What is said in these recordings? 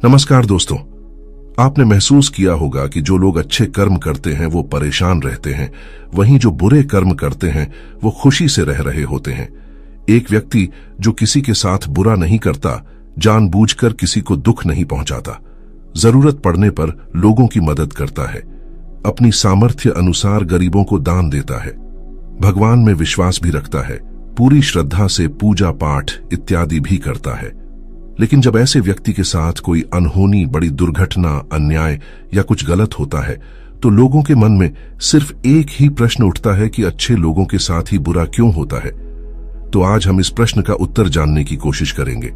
नमस्कार दोस्तों। आपने महसूस किया होगा कि जो लोग अच्छे कर्म करते हैं वो परेशान रहते हैं, वहीं जो बुरे कर्म करते हैं वो खुशी से रह रहे होते हैं। एक व्यक्ति जो किसी के साथ बुरा नहीं करता, जानबूझकर किसी को दुख नहीं पहुंचाता, जरूरत पड़ने पर लोगों की मदद करता है, अपनी सामर्थ्य अनुसार गरीबों को दान देता है, भगवान में विश्वास भी रखता है, पूरी श्रद्धा से पूजा पाठ इत्यादि भी करता है। लेकिन जब ऐसे व्यक्ति के साथ कोई अनहोनी, बड़ी दुर्घटना, अन्याय या कुछ गलत होता है तो लोगों के मन में सिर्फ एक ही प्रश्न उठता है कि अच्छे लोगों के साथ ही बुरा क्यों होता है। तो आज हम इस प्रश्न का उत्तर जानने की कोशिश करेंगे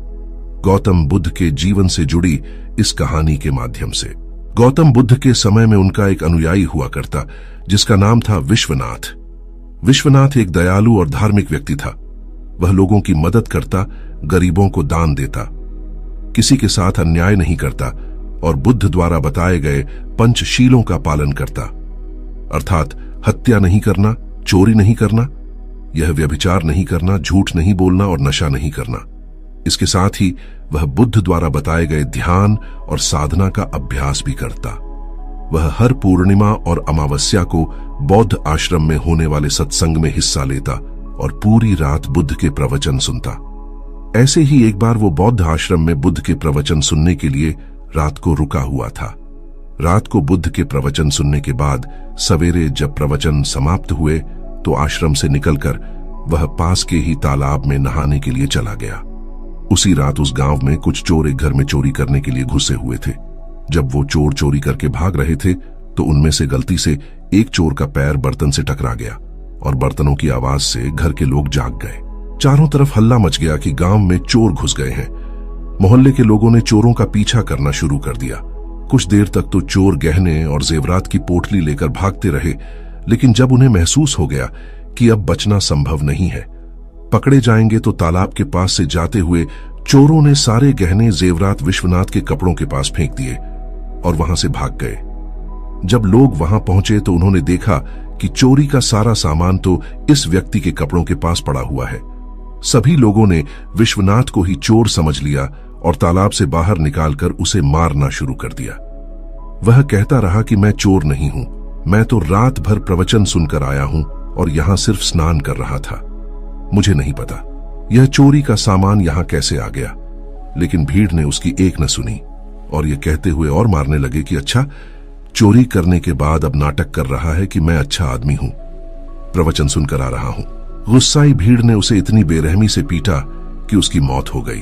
गौतम बुद्ध के जीवन से जुड़ी इस कहानी के माध्यम से। गौतम बुद्ध के समय में उनका एक अनुयायी हुआ करता जिसका नाम था विश्वनाथ। विश्वनाथ एक दयालु और धार्मिक व्यक्ति था। वह लोगों की मदद करता, गरीबों को दान देता, किसी के साथ अन्याय नहीं करता और बुद्ध द्वारा बताए गए पंचशीलों का पालन करता, अर्थात हत्या नहीं करना, चोरी नहीं करना, यह व्यभिचार नहीं करना, झूठ नहीं बोलना और नशा नहीं करना। इसके साथ ही वह बुद्ध द्वारा बताए गए ध्यान और साधना का अभ्यास भी करता। वह हर पूर्णिमा और अमावस्या को बौद्ध आश्रम में होने वाले सत्संग में हिस्सा लेता और पूरी रात बुद्ध के प्रवचन सुनता। ऐसे ही एक बार वो बौद्ध आश्रम में बुद्ध के प्रवचन सुनने के लिए रात को रुका हुआ था। रात को बुद्ध के प्रवचन सुनने के बाद सवेरे जब प्रवचन समाप्त हुए तो आश्रम से निकलकर वह पास के ही तालाब में नहाने के लिए चला गया। उसी रात उस गांव में कुछ चोर एक घर में चोरी करने के लिए घुसे हुए थे। जब वो चोर चोरी करके भाग रहे थे तो उनमें से गलती से एक चोर का पैर बर्तन से टकरा गया और बर्तनों की आवाज से घर के लोग जाग गए। चारों तरफ हल्ला मच गया कि गांव में चोर घुस गए हैं। मोहल्ले के लोगों ने चोरों का पीछा करना शुरू कर दिया। कुछ देर तक तो चोर गहने और जेवरात की पोटली लेकर भागते रहे, लेकिन जब उन्हें महसूस हो गया कि अब बचना संभव नहीं है, पकड़े जाएंगे, तो तालाब के पास से जाते हुए चोरों ने सारे गहने जेवरात विश्वनाथ के कपड़ों के पास फेंक दिए और वहां से भाग गए। जब लोग वहां पहुंचे तो उन्होंने देखा कि चोरी का सारा सामान तो इस व्यक्ति के कपड़ों के पास पड़ा हुआ है। सभी लोगों ने विश्वनाथ को ही चोर समझ लिया और तालाब से बाहर निकालकर उसे मारना शुरू कर दिया। वह कहता रहा कि मैं चोर नहीं हूं, मैं तो रात भर प्रवचन सुनकर आया हूं और यहां सिर्फ स्नान कर रहा था। मुझे नहीं पता यह चोरी का सामान यहां कैसे आ गया। लेकिन भीड़ ने उसकी एक न सुनी और यह कहते हुए और मारने लगे कि अच्छा, चोरी करने के बाद अब नाटक कर रहा है कि मैं अच्छा आदमी हूं, प्रवचन सुनकर आ रहा हूं। गुस्साई भीड़ ने उसे इतनी बेरहमी से पीटा कि उसकी मौत हो गई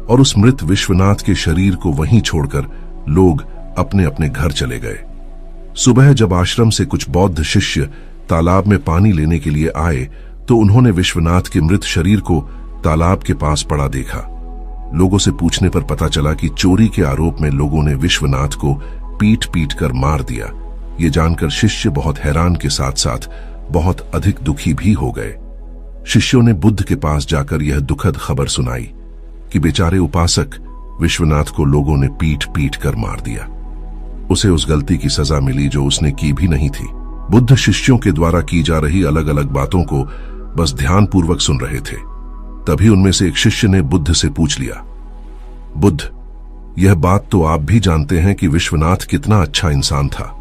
और उस मृत विश्वनाथ के शरीर को वहीं छोड़कर लोग अपने अपने घर चले गए। सुबह जब आश्रम से कुछ बौद्ध शिष्य तालाब में पानी लेने के लिए आए तो उन्होंने विश्वनाथ के मृत शरीर को तालाब के पास पड़ा देखा। लोगों से पूछने पर पता चला कि चोरी के आरोप में लोगों ने विश्वनाथ को पीट पीट कर मार दिया। ये जानकर शिष्य बहुत हैरान के साथ साथ बहुत अधिक दुखी भी हो गए। शिष्यों ने बुद्ध के पास जाकर यह दुखद खबर सुनाई कि बेचारे उपासक विश्वनाथ को लोगों ने पीट पीट कर मार दिया। उसे उस गलती की सजा मिली जो उसने की भी नहीं थी। बुद्ध शिष्यों के द्वारा की जा रही अलग अलग बातों को बस ध्यानपूर्वक सुन रहे थे। तभी उनमें से एक शिष्य ने बुद्ध से पूछ लिया, बुद्ध, यह बात तो आप भी जानते हैं कि विश्वनाथ कितना अच्छा इंसान था।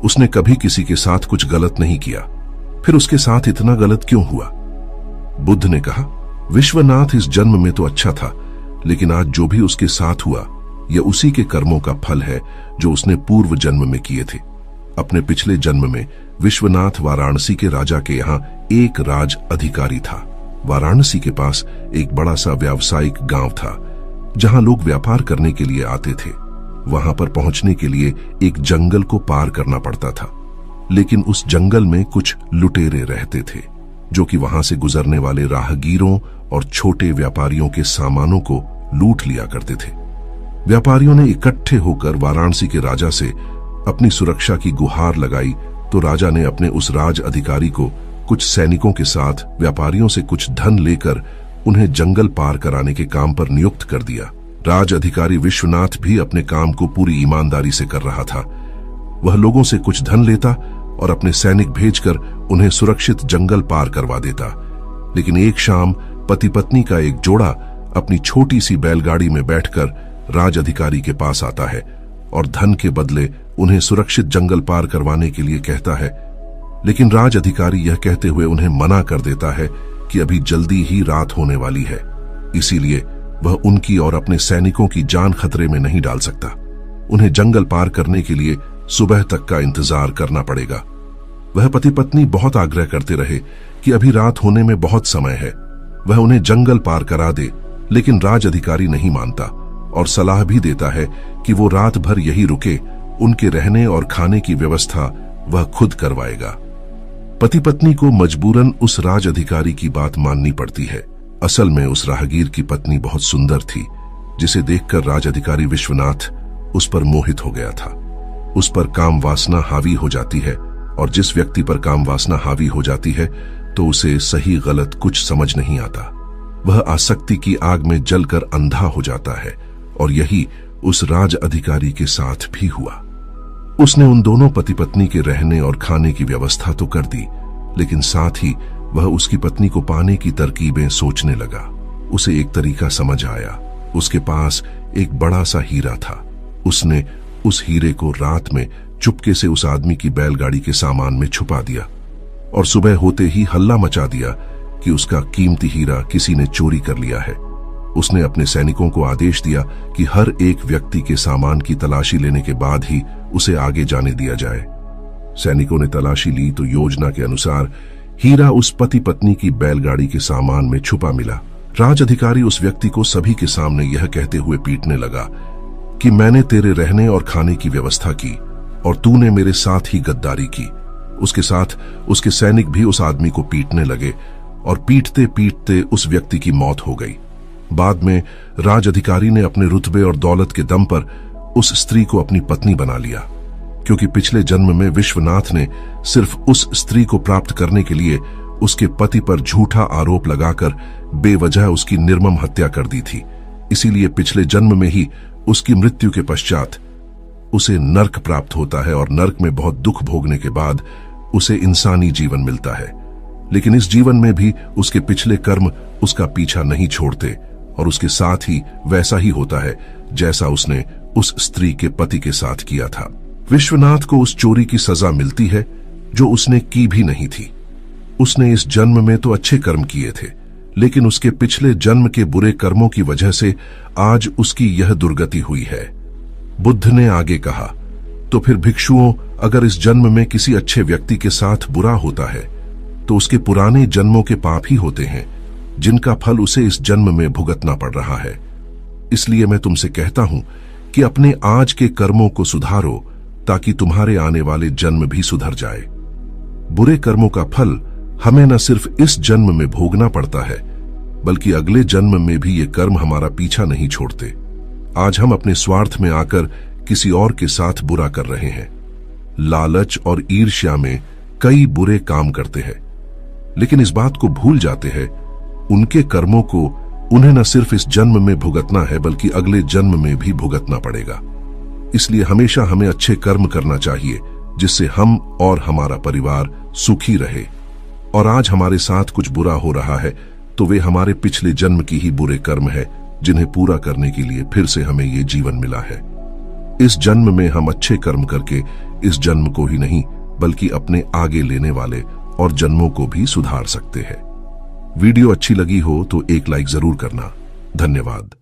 उसने कभी किसी के साथ कुछ गलत नहीं किया, फिर उसके साथ इतना गलत क्यों हुआ? बुद्ध ने कहा, विश्वनाथ इस जन्म में तो अच्छा था, लेकिन आज जो भी उसके साथ हुआ यह उसी के कर्मों का फल है जो उसने पूर्व जन्म में किए थे। अपने पिछले जन्म में विश्वनाथ वाराणसी के राजा के यहाँ एक राज अधिकारी था। वाराणसी के पास एक बड़ा सा व्यावसायिक गांव था जहां लोग व्यापार करने के लिए आते थे। वहां पर पहुंचने के लिए एक जंगल को पार करना पड़ता था, लेकिन उस जंगल में कुछ लुटेरे रहते थे जो कि वहां से गुजरने वाले राहगीरों और छोटे व्यापारियों के सामानों को लूट लिया करते थे। व्यापारियों ने इकट्ठे होकर वाराणसी के राजा से अपनी सुरक्षा की गुहार लगाई तो राजा ने अपने उस राज अधिकारी को कुछ सैनिकों के साथ व्यापारियों से कुछ धन लेकर उन्हें जंगल पार कराने के काम पर नियुक्त कर दिया। राज अधिकारी विश्वनाथ भी अपने काम को पूरी ईमानदारी से कर रहा था। वह लोगों से कुछ धन लेता और अपने सैनिक भेजकर उन्हें सुरक्षित जंगल पार करवा देता। लेकिन एक शाम पति पत्नी का एक जोड़ा अपनी छोटी सी बैलगाड़ी में बैठकर राज अधिकारी के पास आता है और धन के बदले उन्हें सुरक्षित जंगल पार करवाने के लिए कहता है। लेकिन राज अधिकारी यह कहते हुए उन्हें मना कर देता है कि अभी जल्दी ही रात होने वाली है, इसीलिए वह उनकी और अपने सैनिकों की जान खतरे में नहीं डाल सकता। उन्हें जंगल पार करने के लिए सुबह तक का इंतजार करना पड़ेगा। वह पति पत्नी बहुत आग्रह करते रहे कि अभी रात होने में बहुत समय है, वह उन्हें जंगल पार करा दे, लेकिन राज अधिकारी नहीं मानता और सलाह भी देता है कि वो रात भर यही रुके, उनके रहने और खाने की व्यवस्था वह खुद करवाएगा। पति पत्नी को मजबूरन उस राज अधिकारी की बात माननी पड़ती है। असल में उस राहगीर की पत्नी बहुत सुंदर थी, जिसे देखकर राज अधिकारी विश्वनाथ उस पर मोहित हो गया था। उस पर काम वासना हावी हो जाती है, और जिस व्यक्ति पर काम वासना हावी हो जाती है तो उसे सही गलत कुछ समझ नहीं आता। वह आसक्ति की आग में जलकर अंधा हो जाता है, और यही उस राज अधिकारी के साथ भी हुआ। उसने उन दोनों पति पत्नी के रहने और खाने की व्यवस्था तो कर दी, लेकिन साथ ही वह उसकी पत्नी को पाने की तरकीबें सोचने लगा। उसे एक तरीका समझ आया। उसके पास एक बड़ा सा हीरा था। उसने उस हीरे को रात में चुपके से उस आदमी की बैलगाड़ी के सामान में छुपा दिया, और सुबह होते ही हल्ला मचा दिया कि उसका कीमती हीरा किसी ने चोरी कर लिया है। उसने अपने सैनिकों को आदेश दिया कि हर एक व्यक्ति के सामान की तलाशी लेने के बाद ही उसे आगे जाने दिया जाए। सैनिकों ने तलाशी ली तो योजना के अनुसार हीरा उस पति पत्नी की बैलगाड़ी के सामान में छुपा मिला। राज अधिकारी उस व्यक्ति को सभी के सामने यह कहते हुए पीटने लगा कि मैंने तेरे रहने और खाने की व्यवस्था की और तूने मेरे साथ ही गद्दारी की। उसके साथ उसके सैनिक भी उस आदमी को पीटने लगे, और पीटते पीटते उस व्यक्ति की मौत हो गई। बाद में राज अधिकारी ने अपने रुतबे और दौलत के दम पर उस स्त्री को अपनी पत्नी बना लिया, क्योंकि पिछले जन्म में विश्वनाथ ने सिर्फ उस स्त्री को प्राप्त करने के लिए उसके पति पर झूठा आरोप लगाकर बेवजह उसकी निर्मम हत्या कर दी थी। इसीलिए पिछले जन्म में ही उसकी मृत्यु के पश्चात उसे नर्क प्राप्त होता है, और नर्क में बहुत दुख भोगने के बाद उसे इंसानी जीवन मिलता है। लेकिन इस जीवन में भी उसके पिछले कर्म उसका पीछा नहीं छोड़ते, और उसके साथ ही वैसा ही होता है जैसा उसने उस स्त्री के पति के साथ किया था। विश्वनाथ को उस चोरी की सजा मिलती है जो उसने की भी नहीं थी। उसने इस जन्म में तो अच्छे कर्म किए थे, लेकिन उसके पिछले जन्म के बुरे कर्मों की वजह से आज उसकी यह दुर्गति हुई है। बुद्ध ने आगे कहा, तो फिर भिक्षुओं, अगर इस जन्म में किसी अच्छे व्यक्ति के साथ बुरा होता है तो उसके पुराने जन्मों के पाप ही होते हैं, जिनका फल उसे इस जन्म में भुगतना पड़ रहा है। इसलिए मैं तुमसे कहता हूं कि अपने आज के कर्मों को सुधारो, ताकि तुम्हारे आने वाले जन्म भी सुधर जाए। बुरे कर्मों का फल हमें न सिर्फ इस जन्म में भोगना पड़ता है, बल्कि अगले जन्म में भी ये कर्म हमारा पीछा नहीं छोड़ते। आज हम अपने स्वार्थ में आकर किसी और के साथ बुरा कर रहे हैं। लालच और ईर्ष्या में कई बुरे काम करते हैं, लेकिन इस बात को भूल जाते हैं उनके कर्मों को उन्हें न सिर्फ इस जन्म में भुगतना है, बल्कि अगले जन्म में भी भुगतना पड़ेगा। इसलिए हमेशा हमें अच्छे कर्म करना चाहिए, जिससे हम और हमारा परिवार सुखी रहे। और आज हमारे साथ कुछ बुरा हो रहा है तो वे हमारे पिछले जन्म की ही बुरे कर्म है, जिन्हें पूरा करने के लिए फिर से हमें ये जीवन मिला है। इस जन्म में हम अच्छे कर्म करके इस जन्म को ही नहीं, बल्कि अपने आगे लेने वाले और जन्मों को भी सुधार सकते हैं। वीडियो अच्छी लगी हो तो एक लाइक जरूर करना। धन्यवाद।